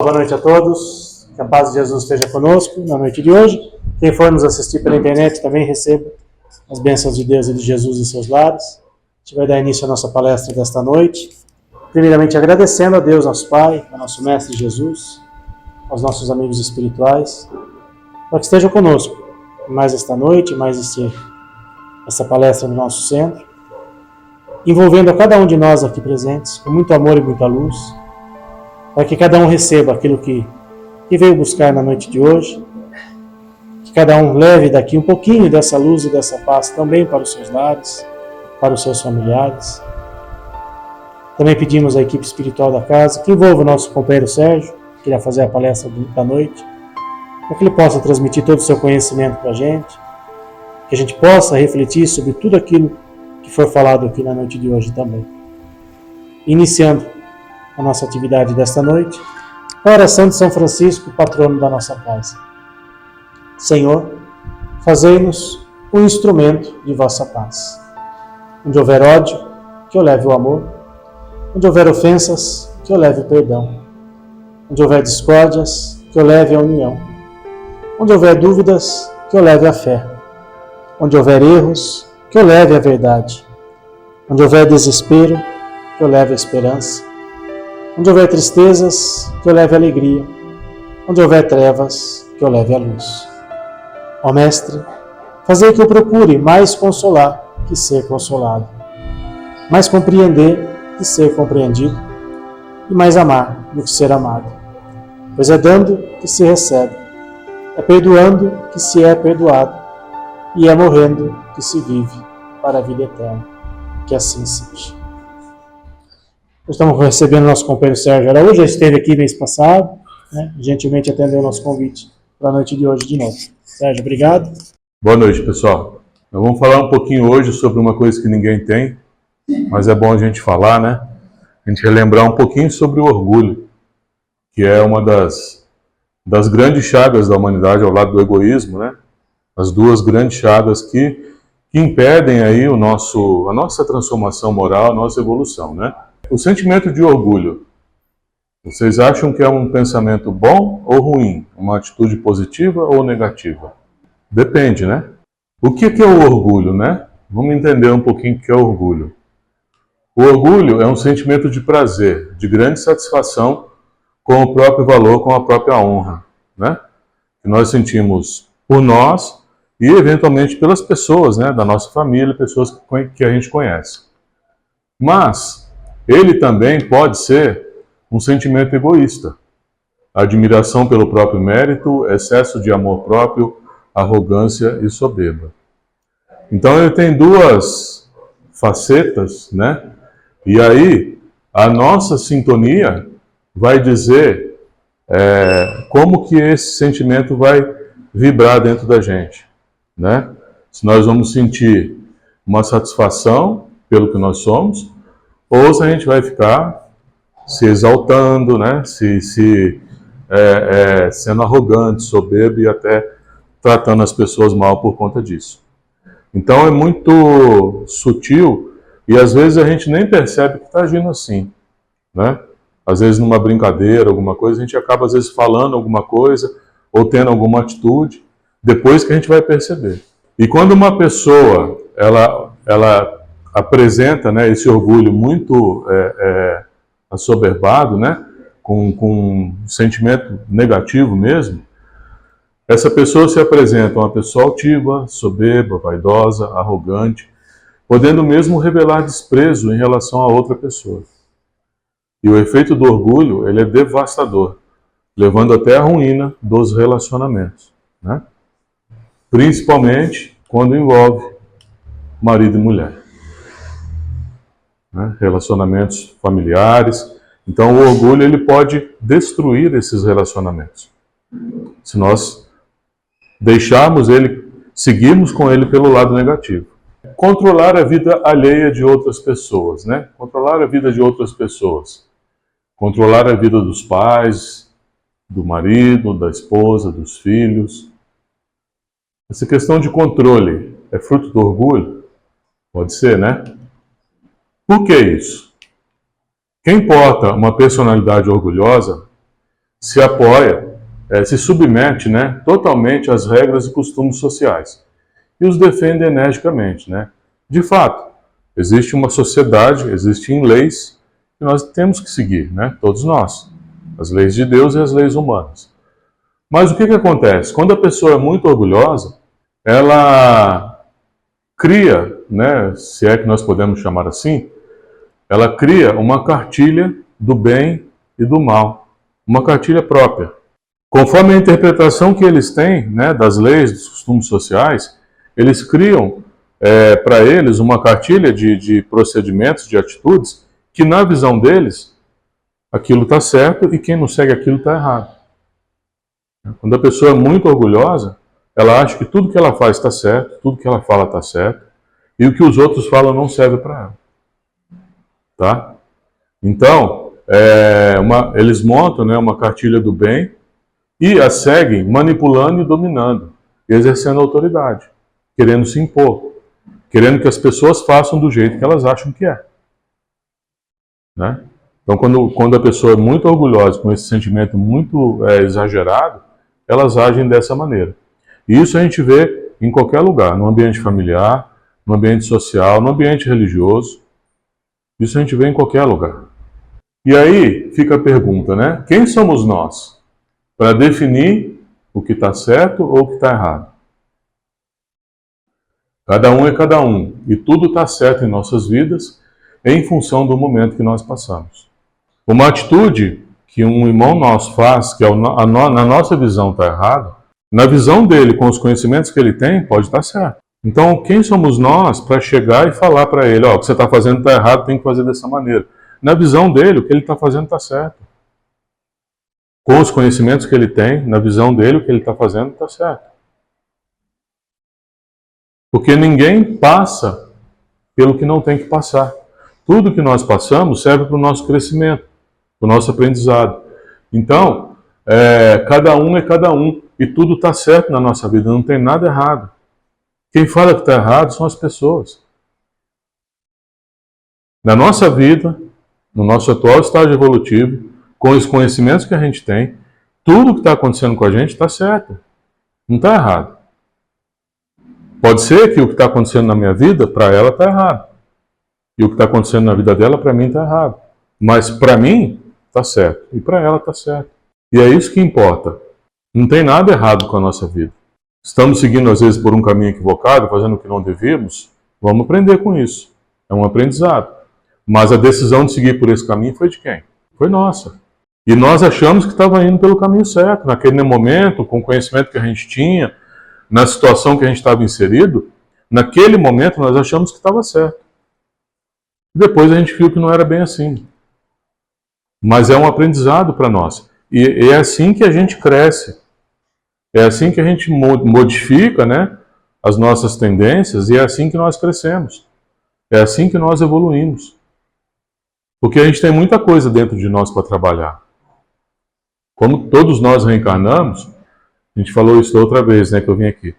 boa noite a todos. Que a paz de Jesus esteja conosco na noite de hoje. Quem for nos assistir pela internet também receba as bênçãos de Deus e de Jesus em seus lares. A gente vai dar início à nossa palestra desta noite. Primeiramente agradecendo a Deus, nosso Pai, ao nosso Mestre Jesus, aos nossos amigos espirituais, para que estejam conosco mais esta noite, mais essa palestra no nosso centro, envolvendo a cada um de nós aqui presentes, com muito amor e muita luz, para que cada um receba aquilo que veio buscar na noite de hoje, que cada um leve daqui um pouquinho dessa luz e dessa paz também para os seus lares, para os seus familiares. Também pedimos à equipe espiritual da casa que envolva o nosso companheiro Sérgio, que irá fazer a palestra da noite, para que ele possa transmitir todo o seu conhecimento para a gente, que a gente possa refletir sobre tudo aquilo que for falado aqui na noite de hoje também. Iniciando a nossa atividade desta noite, a oração de São Francisco, patrono da nossa casa. Senhor, fazei-nos um instrumento de vossa paz. Onde houver ódio, que eu leve o amor. Onde houver ofensas, que eu leve o perdão. Onde houver discórdias, que eu leve a união. Onde houver dúvidas, que eu leve a fé. Onde houver erros, que eu leve a verdade. Onde houver desespero, que eu leve a esperança. Onde houver tristezas, que eu leve a alegria. Onde houver trevas, que eu leve a luz. Ó Mestre, fazei que eu procure mais consolar que ser consolado, mais compreender que ser compreendido, e mais amar do que ser amado. Pois é dando que se recebe, é perdoando que se é perdoado, e é morrendo que se vive para a vida eterna. Que assim seja. Estamos recebendo nosso companheiro Sérgio Araújo, já esteve aqui mês passado, né? Gentilmente atendeu o nosso convite para a noite de hoje de novo. Sérgio, obrigado. Boa noite, pessoal. Nós vamos falar um pouquinho hoje sobre uma coisa que ninguém tem, mas é bom a gente falar, né? A gente relembrar um pouquinho sobre o orgulho, que é uma das grandes chagas da humanidade ao lado do egoísmo, né? As duas grandes chagas que impedem aí a nossa transformação moral, a nossa evolução, né? O sentimento de orgulho, vocês acham que é um pensamento bom ou ruim? Uma atitude positiva ou negativa? Depende, né? O que é o orgulho, né? Vamos entender um pouquinho o que é o orgulho. O orgulho é um sentimento de prazer, de grande satisfação com o próprio valor, com a própria honra, né? Que nós sentimos por nós e, eventualmente, pelas pessoas, né? Da nossa família, pessoas que a gente conhece. Mas ele também pode ser um sentimento egoísta. Admiração pelo próprio mérito, excesso de amor próprio, arrogância e soberba. Então ele tem duas facetas, né? E aí a nossa sintonia vai dizer como que esse sentimento vai vibrar dentro da gente, né? Se nós vamos sentir uma satisfação pelo que nós somos, ou se a gente vai ficar se exaltando, né? Sendo arrogante, soberbo e até tratando as pessoas mal por conta disso. Então é muito sutil e às vezes a gente nem percebe que está agindo assim, né? Às vezes numa brincadeira, alguma coisa, a gente acaba às vezes falando alguma coisa ou tendo alguma atitude, depois que a gente vai perceber. E quando uma pessoa, ela apresenta, né, esse orgulho muito assoberbado, né, com um sentimento negativo mesmo, essa pessoa se apresenta uma pessoa altiva, soberba, vaidosa, arrogante, podendo mesmo revelar desprezo em relação a outra pessoa. E o efeito do orgulho, ele é devastador, levando até a ruína dos relacionamentos, né? Principalmente quando envolve marido e mulher, né? Relacionamentos familiares. Então o orgulho ele pode destruir esses relacionamentos. Se nós deixarmos ele, seguirmos com ele pelo lado negativo. Controlar a vida alheia de outras pessoas, né? Controlar a vida de outras pessoas. Controlar a vida dos pais, do marido, da esposa, dos filhos. Essa questão de controle é fruto do orgulho? Pode ser, né? Por que isso? Quem porta uma personalidade orgulhosa se apoia, se submete, né, totalmente às regras e costumes sociais e os defende energicamente, né? De fato, existe uma sociedade, existem leis que nós temos que seguir, né? Todos nós, as leis de Deus e as leis humanas. Mas o que acontece? Quando a pessoa é muito orgulhosa, ela cria, né, se é que nós podemos chamar assim, ela cria uma cartilha do bem e do mal, uma cartilha própria. Conforme a interpretação que eles têm, né, das leis, dos costumes sociais, eles criam para eles uma cartilha de procedimentos, de atitudes, que na visão deles, aquilo está certo e quem não segue aquilo está errado. Quando a pessoa é muito orgulhosa, ela acha que tudo que ela faz está certo, tudo que ela fala está certo, e o que os outros falam não serve para ela. Tá? Então, eles montam, né, uma cartilha do bem e a seguem manipulando e dominando, exercendo autoridade, querendo se impor, querendo que as pessoas façam do jeito que elas acham que é. Né? Então, quando a pessoa é muito orgulhosa, com esse sentimento muito exagerado, elas agem dessa maneira. E isso a gente vê em qualquer lugar, no ambiente familiar, no ambiente social, no ambiente religioso. Isso a gente vê em qualquer lugar. E aí fica a pergunta, né? Quem somos nós para definir o que está certo ou o que está errado? Cada um é cada um, e tudo está certo em nossas vidas em função do momento que nós passamos. Uma atitude que um irmão nosso faz, que na nossa visão está errado, na visão dele, com os conhecimentos que ele tem, pode estar certo. Então, quem somos nós para chegar e falar para ele, ó, o que você está fazendo está errado, tem que fazer dessa maneira. Na visão dele, o que ele está fazendo está certo. Com os conhecimentos que ele tem, na visão dele, o que ele está fazendo está certo. Porque ninguém passa pelo que não tem que passar. Tudo que nós passamos serve para o nosso crescimento, para o nosso aprendizado. Então, cada um é cada um, e tudo está certo na nossa vida, não tem nada errado. Quem fala que está errado são as pessoas. Na nossa vida, no nosso atual estágio evolutivo, com os conhecimentos que a gente tem, tudo que está acontecendo com a gente está certo. Não está errado. Pode ser que o que está acontecendo na minha vida, para ela, está errado. E o que está acontecendo na vida dela, para mim, está errado. Mas para mim, está certo. E para ela, está certo. E é isso que importa. Não tem nada errado com a nossa vida. Estamos seguindo, às vezes, por um caminho equivocado, fazendo o que não devíamos, vamos aprender com isso. É um aprendizado. Mas a decisão de seguir por esse caminho foi de quem? Foi nossa. E nós achamos que estava indo pelo caminho certo. Naquele momento, com o conhecimento que a gente tinha, na situação que a gente estava inserido, naquele momento nós achamos que estava certo. Depois a gente viu que não era bem assim. Mas é um aprendizado para nós. E é assim que a gente cresce. É assim que a gente modifica, né, as nossas tendências, e é assim que nós crescemos. É assim que nós evoluímos. Porque a gente tem muita coisa dentro de nós para trabalhar. Como todos nós reencarnamos, a gente falou isso da outra vez, né, que eu vim aqui.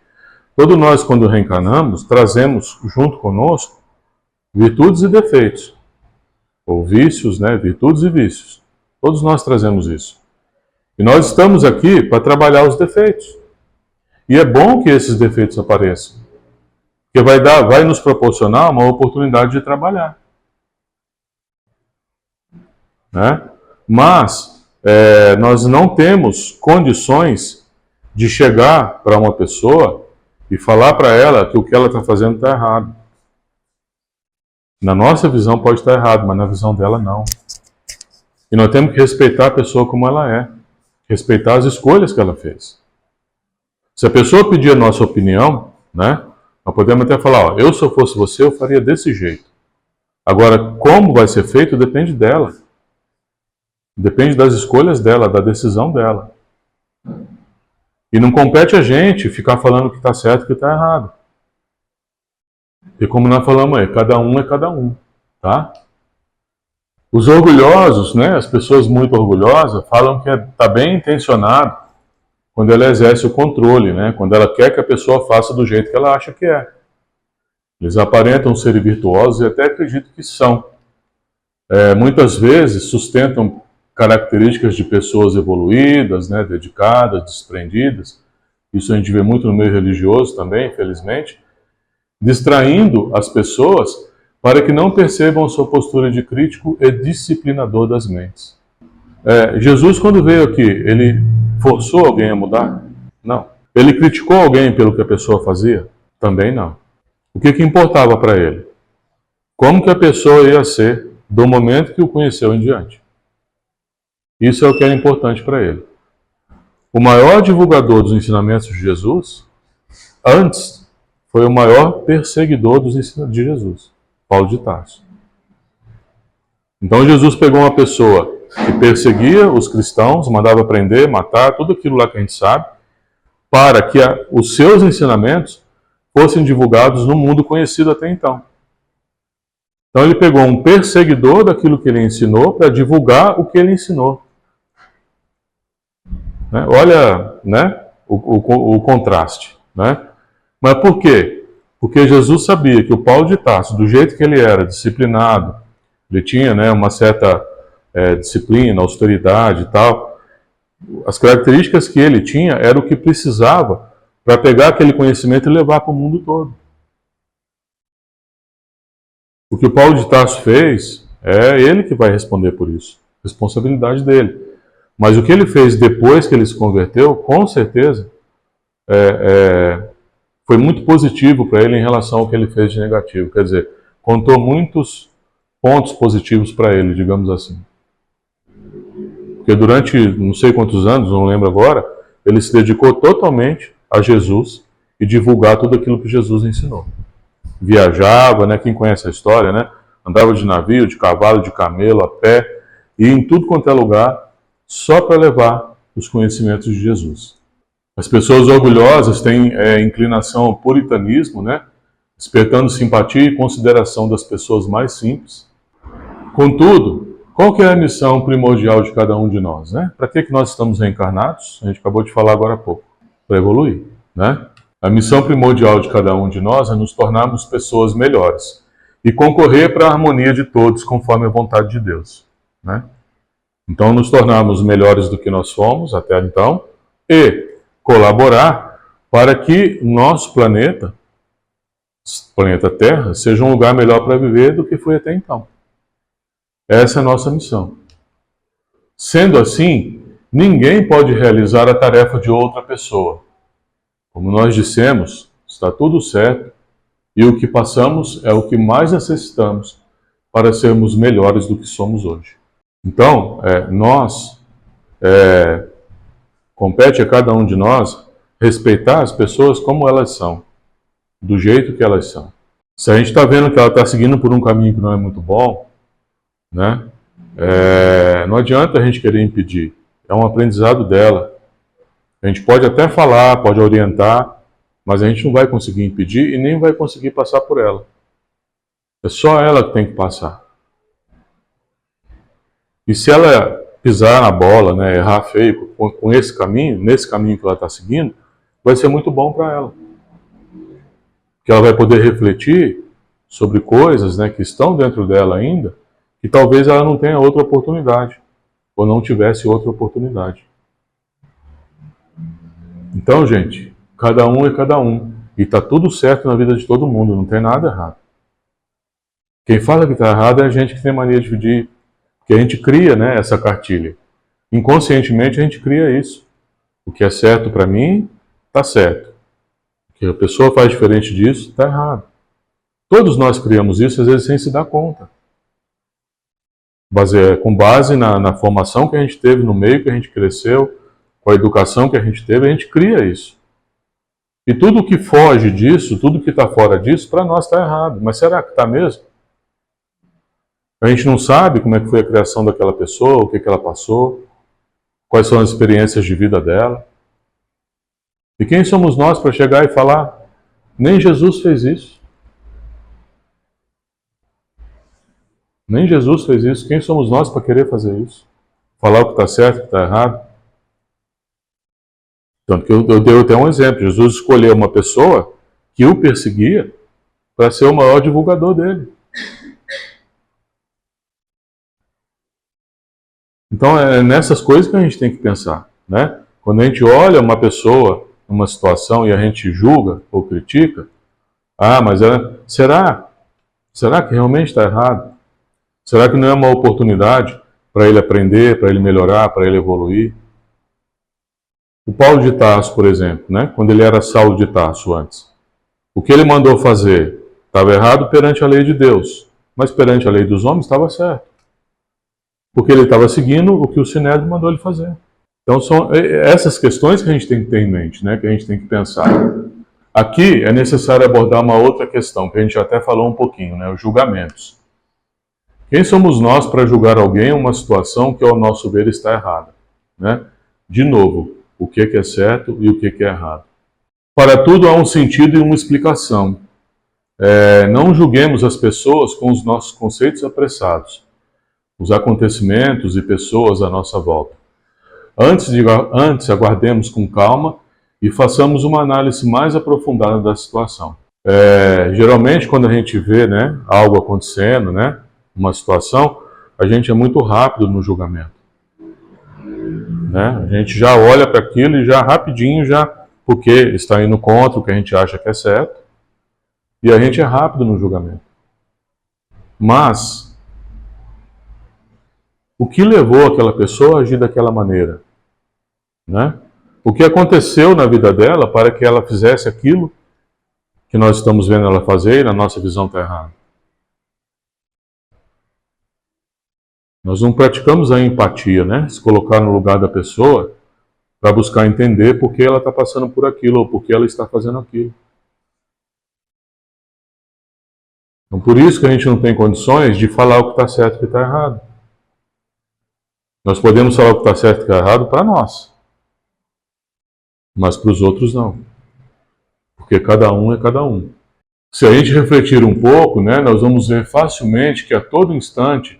Todos nós, quando reencarnamos, trazemos junto conosco virtudes e defeitos. Ou vícios, né, virtudes e vícios. Todos nós trazemos isso. E nós estamos aqui para trabalhar os defeitos. E é bom que esses defeitos apareçam. Porque vai nos proporcionar uma oportunidade de trabalhar. Né? Mas nós não temos condições de chegar para uma pessoa e falar para ela que o que ela está fazendo está errado. Na nossa visão pode estar errado, mas na visão dela não. E nós temos que respeitar a pessoa como ela é. Respeitar as escolhas que ela fez. Se a pessoa pedir a nossa opinião, né, nós podemos até falar, ó, eu se eu fosse você, eu faria desse jeito. Agora, como vai ser feito, depende dela. Depende das escolhas dela, da decisão dela. E não compete a gente ficar falando que está certo e que está errado. E como nós falamos aí, cada um é cada um, tá? Os orgulhosos, né, as pessoas muito orgulhosas, falam que está bem intencionado quando ela exerce o controle, né, quando ela quer que a pessoa faça do jeito que ela acha que é. Eles aparentam ser virtuosos e até acredito que são. Muitas vezes sustentam características de pessoas evoluídas, né, dedicadas, desprendidas. Isso a gente vê muito no meio religioso também, infelizmente, distraindo as pessoas para que não percebam sua postura de crítico e disciplinador das mentes. Jesus, quando veio aqui, ele forçou alguém a mudar? Não. Ele criticou alguém pelo que a pessoa fazia? Também não. O que importava para ele? Como que a pessoa ia ser do momento que o conheceu em diante. Isso é o que era importante para ele. O maior divulgador dos ensinamentos de Jesus, antes, foi o maior perseguidor dos ensinamentos de Jesus, Paulo de Tarso. Então Jesus pegou uma pessoa que perseguia os cristãos, mandava prender, matar, tudo aquilo lá que a gente sabe, para que os seus ensinamentos fossem divulgados no mundo conhecido até então. Então ele pegou um perseguidor daquilo que ele ensinou para divulgar o que ele ensinou. Olha, né, o contraste. Né? Mas por quê? Porque Jesus sabia que o Paulo de Tarso, do jeito que ele era, disciplinado, ele tinha, né, uma certa disciplina, austeridade e tal, as características que ele tinha era o que precisava para pegar aquele conhecimento e levar para o mundo todo. O que o Paulo de Tarso fez, é ele que vai responder por isso. Responsabilidade dele. Mas o que ele fez depois que ele se converteu, com certeza, foi muito positivo para ele em relação ao que ele fez de negativo. Quer dizer, contou muitos pontos positivos para ele, digamos assim. Porque durante não sei quantos anos, não lembro agora, ele se dedicou totalmente a Jesus e divulgar tudo aquilo que Jesus ensinou. Viajava, né? Quem conhece a história, né? Andava de navio, de cavalo, de camelo, a pé, e em tudo quanto é lugar, só para levar os conhecimentos de Jesus. As pessoas orgulhosas têm inclinação ao puritanismo, né? Despertando simpatia e consideração das pessoas mais simples. Contudo, qual que é a missão primordial de cada um de nós? Né? Para que nós estamos reencarnados? A gente acabou de falar agora há pouco. Para evoluir. Né? A missão primordial de cada um de nós é nos tornarmos pessoas melhores e concorrer para a harmonia de todos conforme a vontade de Deus. Né? Então, nos tornarmos melhores do que nós fomos até então e colaborar para que nosso planeta Terra, seja um lugar melhor para viver do que foi até então. Essa é a nossa missão. Sendo assim, ninguém pode realizar a tarefa de outra pessoa. Como nós dissemos, está tudo certo e o que passamos é o que mais necessitamos para sermos melhores do que somos hoje. Então, compete a cada um de nós respeitar as pessoas como elas são, do jeito que elas são. Se a gente está vendo que ela está seguindo por um caminho que não é muito bom, né? Não adianta a gente querer impedir. É um aprendizado dela. A gente pode até falar, pode orientar, mas a gente não vai conseguir impedir e nem vai conseguir passar por ela. É só ela que tem que passar. E se ela pisar na bola, né, errar feio com esse caminho, nesse caminho que ela está seguindo, vai ser muito bom para ela. Que ela vai poder refletir sobre coisas, né, que estão dentro dela ainda, que talvez ela não tenha outra oportunidade, ou não tivesse outra oportunidade. Então, gente, cada um é cada um, e está tudo certo na vida de todo mundo, não tem nada errado. Quem fala que está errado é a gente que tem mania de pedir, porque a gente cria, né, essa cartilha. Inconscientemente a gente cria isso. O que é certo para mim, está certo. O que a pessoa faz diferente disso, está errado. Todos nós criamos isso, às vezes sem se dar conta. Com base na formação que a gente teve, no meio que a gente cresceu, com a educação que a gente teve, a gente cria isso. E tudo que foge disso, tudo que está fora disso, para nós está errado. Mas será que está mesmo? A gente não sabe como é que foi a criação daquela pessoa, o que ela passou, quais são as experiências de vida dela. E quem somos nós para chegar e falar? Nem Jesus fez isso. Nem Jesus fez isso. Quem somos nós para querer fazer isso? Falar o que está certo, o que está errado? Tanto que eu dei até um exemplo. Jesus escolheu uma pessoa que o perseguia para ser o maior divulgador dele. Então é nessas coisas que a gente tem que pensar, né? Quando a gente olha uma pessoa, uma situação e a gente julga ou critica, mas será que realmente está errado? Será que não é uma oportunidade para ele aprender, para ele melhorar, para ele evoluir? O Paulo de Tarso, por exemplo, né? Quando ele era Saulo de Tarso antes, o que ele mandou fazer estava errado perante a lei de Deus, mas perante a lei dos homens estava certo, porque ele estava seguindo o que o Sinédrio mandou ele fazer. Então são essas questões que a gente tem que ter em mente, né? Que a gente tem que pensar. Aqui é necessário abordar uma outra questão, que a gente até falou um pouquinho, né? Os julgamentos. Quem somos nós para julgar alguém em uma situação que, ao nosso ver, está errada? Né? De novo, o que é certo e o que é errado. Para tudo há um sentido e uma explicação. Não julguemos as pessoas com os nossos conceitos apressados, os acontecimentos e pessoas à nossa volta. Antes aguardemos com calma e façamos uma análise mais aprofundada da situação. Geralmente, quando a gente vê, né, algo acontecendo, né, uma situação, a gente é muito rápido no julgamento. Né? A gente já olha para aquilo e já rapidinho, porque está indo contra o que a gente acha que é certo, e a gente é rápido no julgamento. Mas, o que levou aquela pessoa a agir daquela maneira? Né? O que aconteceu na vida dela para que ela fizesse aquilo que nós estamos vendo ela fazer e na nossa visão está errado? Nós não praticamos a empatia, né? Se colocar no lugar da pessoa para buscar entender por que ela está passando por aquilo ou por que ela está fazendo aquilo. Então, por isso que a gente não tem condições de falar o que está certo e o que está errado. Nós podemos falar o que está certo e o que está errado para nós, mas para os outros não. Porque cada um é cada um. Se a gente refletir um pouco, né, nós vamos ver facilmente que a todo instante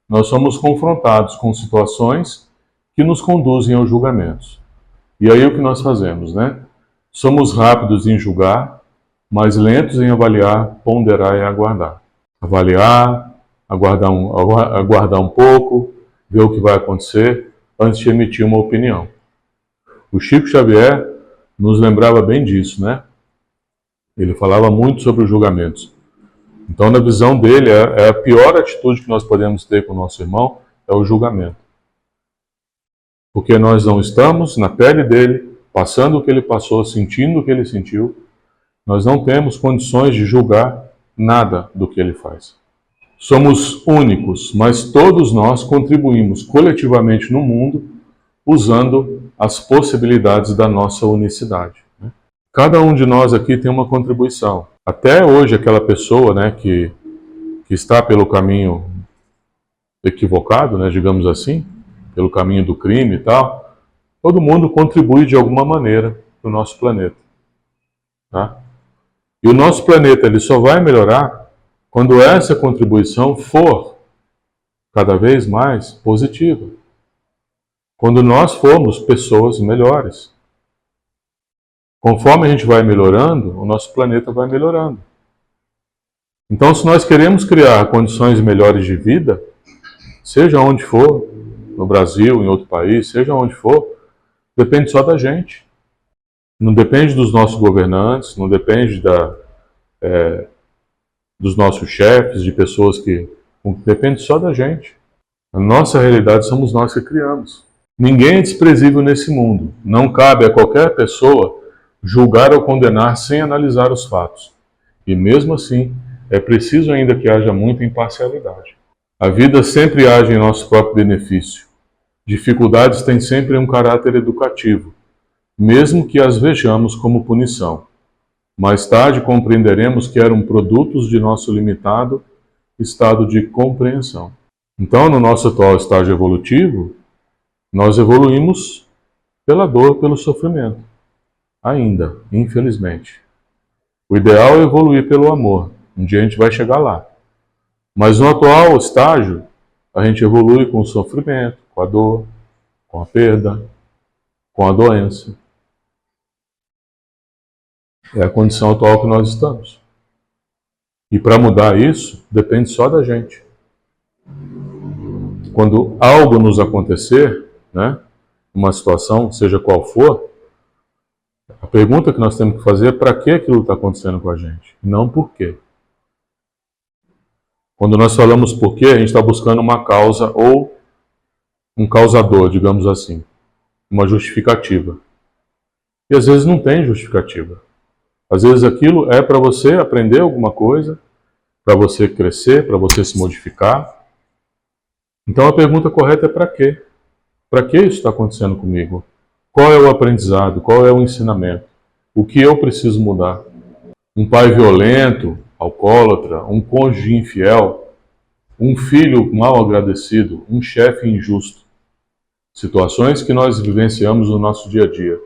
nós somos confrontados com situações que nos conduzem aos julgamentos. E aí o que nós fazemos, né? Somos rápidos em julgar, mas lentos em avaliar, ponderar e aguardar. Avaliar, aguardar um pouco, ver o que vai acontecer antes de emitir uma opinião. O Chico Xavier nos lembrava bem disso, né? Ele falava muito sobre os julgamentos. Então, na visão dele, a pior atitude que nós podemos ter com o nosso irmão é o julgamento. Porque nós não estamos na pele dele, passando o que ele passou, sentindo o que ele sentiu. Nós não temos condições de julgar nada do que ele faz. Somos únicos, mas todos nós contribuímos coletivamente no mundo usando as possibilidades da nossa unicidade. Cada um de nós aqui tem uma contribuição. Até hoje, aquela pessoa, né, que está pelo caminho equivocado, né, digamos assim, pelo caminho do crime e tal, todo mundo contribui de alguma maneira para o nosso planeta. Tá? E o nosso planeta ele só vai melhorar quando essa contribuição for cada vez mais positiva. Quando nós formos pessoas melhores. Conforme a gente vai melhorando, o nosso planeta vai melhorando. Então, se nós queremos criar condições melhores de vida, seja onde for, no Brasil, em outro país, seja onde for, depende só da gente. Não depende dos nossos governantes, não depende dos nossos chefes, de pessoas que... Depende só da gente. A nossa realidade somos nós que criamos. Ninguém é desprezível nesse mundo. Não cabe a qualquer pessoa julgar ou condenar sem analisar os fatos. E mesmo assim, é preciso ainda que haja muita imparcialidade. A vida sempre age em nosso próprio benefício. Dificuldades têm sempre um caráter educativo, mesmo que as vejamos como punição. Mais tarde compreenderemos que eram produtos de nosso limitado estado de compreensão. Então, no nosso atual estágio evolutivo, nós evoluímos pela dor, pelo sofrimento. Ainda, infelizmente. O ideal é evoluir pelo amor. Um dia a gente vai chegar lá. Mas no atual estágio, a gente evolui com o sofrimento, com a dor, com a perda, com a doença. É a condição atual que nós estamos. E para mudar isso, depende só da gente. quando algo nos acontecer, né, uma situação, seja qual for, a pergunta que nós temos que fazer é para que aquilo está acontecendo com a gente, não por quê. Quando nós falamos por quê, a gente está buscando uma causa ou um causador, digamos assim, uma justificativa. E às vezes não tem justificativa. Às vezes aquilo é para você aprender alguma coisa, para você crescer, para você se modificar. Então a pergunta correta é para quê? Para que isso está acontecendo comigo? Qual é o aprendizado? Qual é o ensinamento? O que eu preciso mudar? Um pai violento, alcoólatra, um cônjuge infiel, um filho mal agradecido, um chefe injusto. Situações que nós vivenciamos no nosso dia a dia.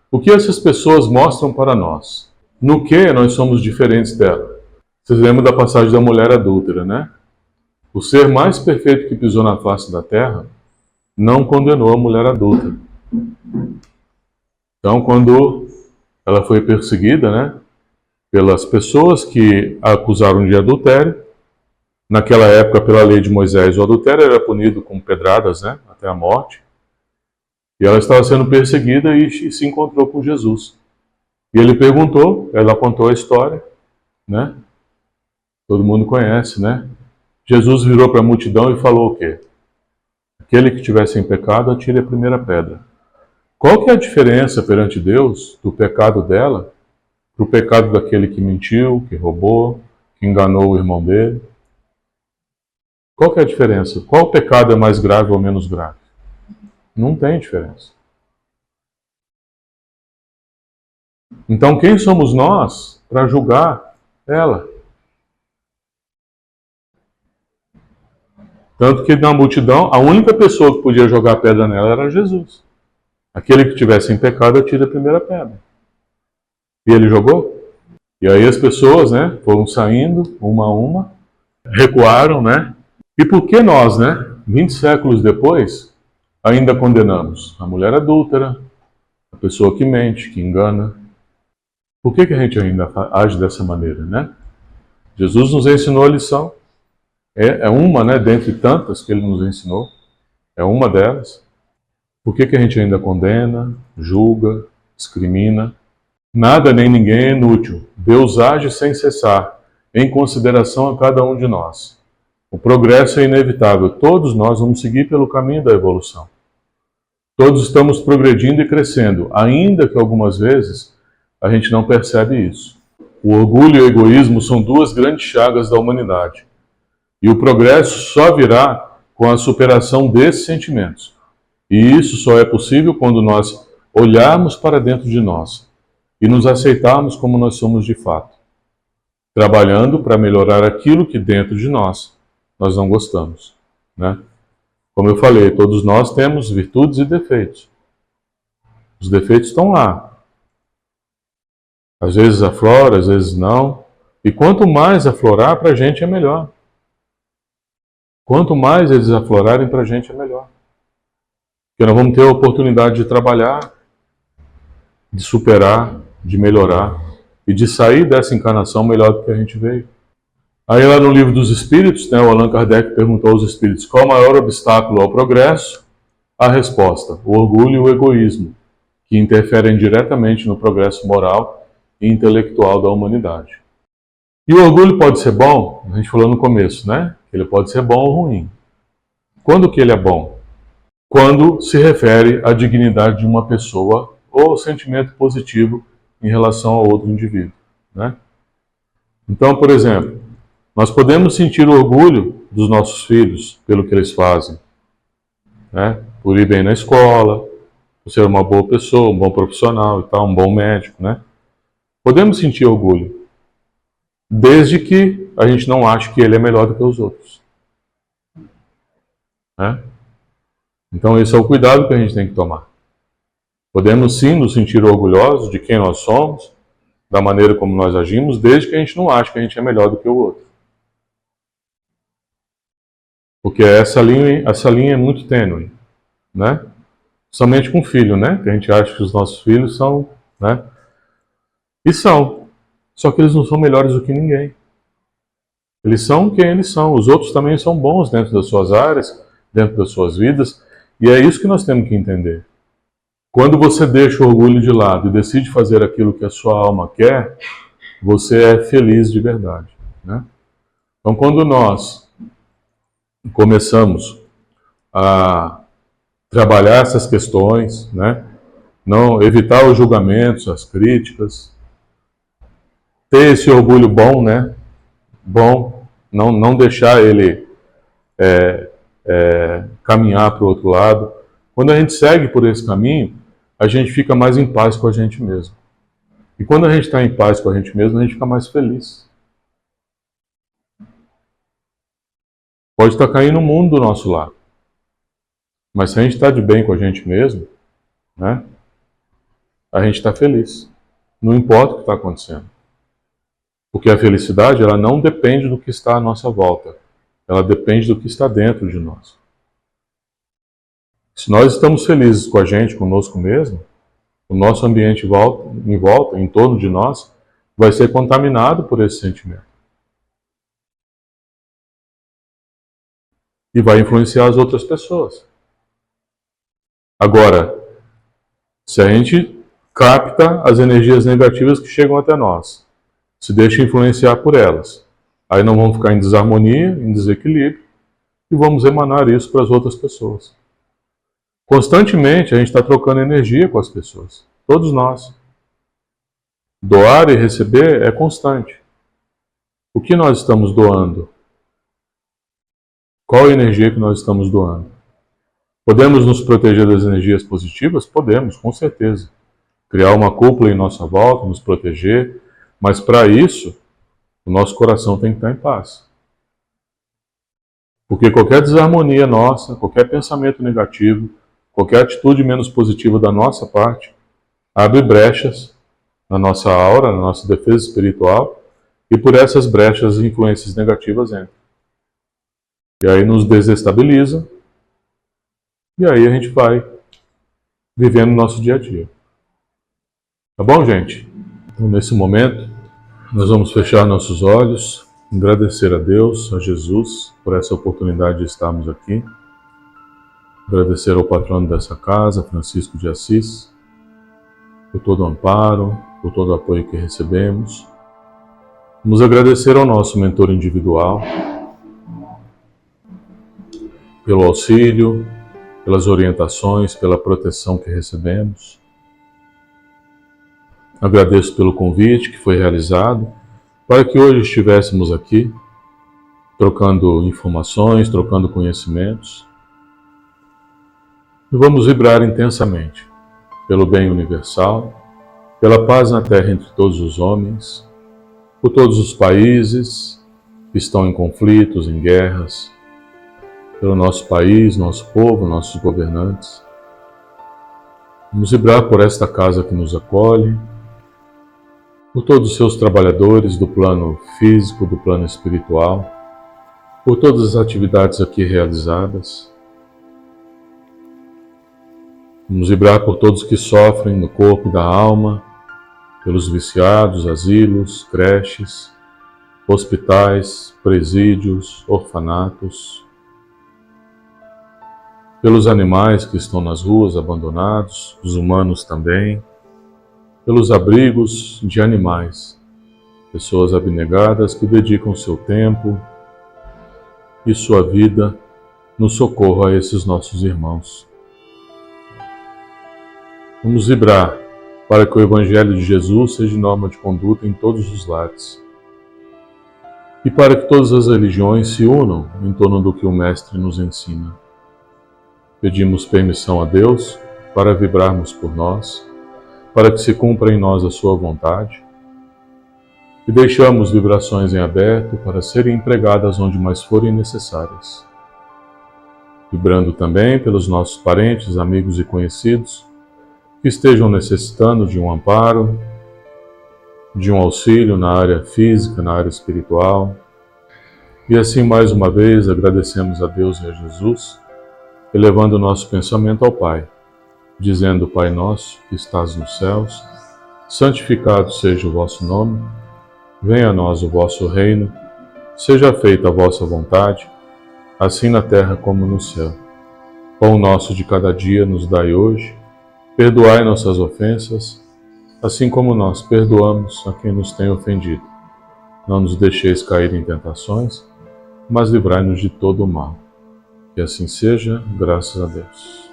O que essas pessoas mostram para nós? No que nós somos diferentes dela? Vocês lembram da passagem da mulher adúltera, né? O ser mais perfeito que pisou na face da terra não condenou a mulher adúltera. Então, quando ela foi perseguida, né, pelas pessoas que a acusaram de adultério, naquela época, pela lei de Moisés, o adultério era punido com pedradas, né, até a morte. E ela estava sendo perseguida e se encontrou com Jesus. E ele perguntou, ela contou a história, né? Todo mundo conhece, né? Jesus virou para a multidão e falou o quê? Aquele que tivesse em pecado, atire a primeira pedra. Qual que é a diferença perante Deus do pecado dela para o pecado daquele que mentiu, que roubou, que enganou o irmão dele? Qual que é a diferença? Qual pecado é mais grave ou menos grave? Não tem diferença. Então quem somos nós para julgar ela? Tanto que na multidão, a única pessoa que podia jogar pedra nela era Jesus. Aquele que tivesse em pecado, atira a primeira pedra. E ele jogou. E aí as pessoas, né, foram saindo, uma a uma, recuaram, né? E por que nós, né, 20 séculos depois, ainda condenamos a mulher adúltera, a pessoa que mente, que engana? Por que a gente ainda age dessa maneira, né? Jesus nos ensinou a lição. É uma, né, dentre tantas que ele nos ensinou. É uma delas. Por que a gente ainda condena, julga, discrimina? Nada nem ninguém é inútil. Deus age sem cessar, em consideração a cada um de nós. O progresso é inevitável. Todos nós vamos seguir pelo caminho da evolução. Todos estamos progredindo e crescendo, ainda que algumas vezes a gente não percebe isso. O orgulho e o egoísmo são duas grandes chagas da humanidade. E o progresso só virá com a superação desses sentimentos. E isso só é possível quando nós olharmos para dentro de nós e nos aceitarmos como nós somos de fato, trabalhando para melhorar aquilo que dentro de nós não gostamos, né? Como eu falei, todos nós temos virtudes e defeitos. Os defeitos estão lá. Às vezes aflora, às vezes não. E quanto mais aflorar, para a gente é melhor. Quanto mais eles aflorarem, para a gente é melhor. Porque nós vamos ter a oportunidade de trabalhar, de superar, de melhorar e de sair dessa encarnação melhor do que a gente veio. Aí lá no Livro dos Espíritos, né, o Allan Kardec perguntou aos espíritos qual o maior obstáculo ao progresso? A resposta, o orgulho e o egoísmo, que interferem diretamente no progresso moral e intelectual da humanidade. E o orgulho pode ser bom? A gente falou no começo, né? Ele pode ser bom ou ruim. Quando que ele é bom? Quando se refere à dignidade de uma pessoa ou ao sentimento positivo em relação a outro indivíduo, né? Então, por exemplo, nós podemos sentir orgulho dos nossos filhos pelo que eles fazem, né? Por ir bem na escola, por ser uma boa pessoa, um bom profissional e tal, um bom médico, né? Podemos sentir orgulho, desde que a gente não ache que ele é melhor do que os outros, né? Então esse é o cuidado que a gente tem que tomar. Podemos sim nos sentir orgulhosos de quem nós somos, da maneira como nós agimos, desde que a gente não ache que a gente é melhor do que o outro. Porque essa linha é muito tênue, né? Somente com o filho, né? Que a gente acha que os nossos filhos são, né? E são. Só que eles não são melhores do que ninguém. Eles são quem eles são. Os outros também são bons dentro das suas áreas dentro das suas vidas, e é isso que nós temos que entender. Quando você deixa o orgulho de lado e decide fazer aquilo que a sua alma quer, você é feliz de verdade, né? Então, quando nós começamos a trabalhar essas questões, né? Não evitar os julgamentos, as críticas, ter esse orgulho bom, né? Bom, não deixar ele caminhar para o outro lado. Quando a gente segue por esse caminho, a gente fica mais em paz com a gente mesmo. E quando a gente está em paz com a gente mesmo, a gente fica mais feliz. Pode estar caindo o mundo do nosso lado, mas se a gente está de bem com a gente mesmo, né? A gente está feliz. Não importa o que está acontecendo. Porque a felicidade, ela não depende do que está à nossa volta. Ela depende do que está dentro de nós. Se nós estamos felizes com a gente, conosco mesmo, o nosso ambiente em volta, em torno de nós, vai ser contaminado por esse sentimento. E vai influenciar as outras pessoas. Agora, se a gente capta as energias negativas que chegam até nós, se deixa influenciar por elas, aí não vamos ficar em desarmonia, em desequilíbrio, e vamos emanar isso para as outras pessoas. Constantemente a gente está trocando energia com as pessoas, todos nós. Doar e receber é constante. O que nós estamos doando? Qual a energia que nós estamos doando? Podemos nos proteger das energias positivas? Podemos, com certeza. Criar uma cúpula em nossa volta, nos proteger, mas para isso, o nosso coração tem que estar em paz. Porque qualquer desarmonia nossa, qualquer pensamento negativo, qualquer atitude menos positiva da nossa parte, abre brechas na nossa aura, na nossa defesa espiritual, e por essas brechas as influências negativas entram. E aí nos desestabiliza, e aí a gente vai vivendo o nosso dia a dia. Tá bom, gente? Então, nesse momento, nós vamos fechar nossos olhos, agradecer a Deus, a Jesus, por essa oportunidade de estarmos aqui. Agradecer ao patrono dessa casa, Francisco de Assis, por todo o amparo, por todo o apoio que recebemos. Vamos agradecer ao nosso mentor individual, pelo auxílio, pelas orientações, pela proteção que recebemos. Agradeço pelo convite que foi realizado para que hoje estivéssemos aqui, trocando informações, trocando conhecimentos. E vamos vibrar intensamente pelo bem universal, pela paz na terra entre todos os homens, por todos os países que estão em conflitos, em guerras, pelo nosso país, nosso povo, nossos governantes. Vamos vibrar por esta casa que nos acolhe, por todos os seus trabalhadores do plano físico, do plano espiritual, por todas as atividades aqui realizadas. Vamos vibrar por todos que sofrem no corpo e da alma, pelos viciados, asilos, creches, hospitais, presídios, orfanatos, pelos animais que estão nas ruas abandonados, os humanos também, pelos abrigos de animais, pessoas abnegadas que dedicam seu tempo e sua vida no socorro a esses nossos irmãos. Vamos vibrar para que o Evangelho de Jesus seja norma de conduta em todos os lares e para que todas as religiões se unam em torno do que o Mestre nos ensina. Pedimos permissão a Deus para vibrarmos por nós, para que se cumpra em nós a sua vontade, e deixamos vibrações em aberto para serem empregadas onde mais forem necessárias. Vibrando também pelos nossos parentes, amigos e conhecidos que estejam necessitando de um amparo, de um auxílio na área física, na área espiritual. E assim, mais uma vez, agradecemos a Deus e a Jesus, elevando o nosso pensamento ao Pai, dizendo: Pai nosso, que estás nos céus, santificado seja o vosso nome, venha a nós o vosso reino, seja feita a vossa vontade, assim na terra como no céu. Pão nosso de cada dia nos dai hoje, perdoai nossas ofensas, assim como nós perdoamos a quem nos tem ofendido. Não nos deixeis cair em tentações, mas livrai-nos de todo o mal. Que assim seja, graças a Deus.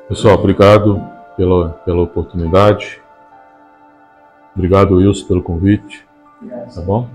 Pessoal, obrigado pela oportunidade. Obrigado, Wilson, pelo convite. Tá bom?